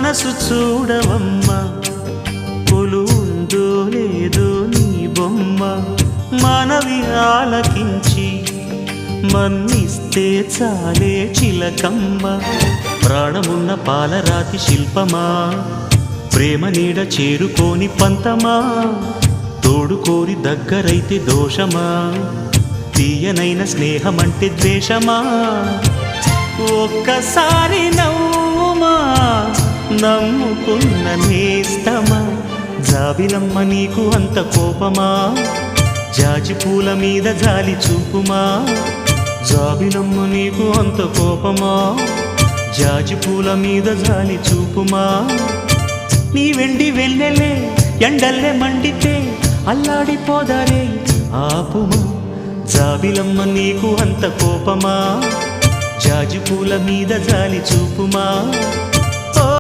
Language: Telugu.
మనసు చూడవమ్మా కొలువుందో లేదో నీ బొమ్మ మనవి ఆలకించి మన్నిస్తే చాలే చిలకమ్మ ప్రాణమున్న పాలరాతి శిల్పమా ప్రేమ నీడ చేరుకోని పంతమా తోడుకోరి దగ్గరైతే దోషమా తీయనైన స్నేహమంటే ద్వేషమా ఒక్కసారి నవ్వుమా నమ్ముకున్న నేస్తమా జాబిలమ్మ నీకు అంత కోపమా జాజి పూల మీద జాలి చూపుమా జాబిలమ్మ నీకు అంత కోపమా జాజి పూల మీద జాలి చూపుమా నీ వెండి వెన్నెలే ఎండల్లే మండితే అల్లాడిపోదారే ఆపుమా జాబిలమ్మ నీకు అంత కోపమా జాజి పూల మీద జాలి చూపుమా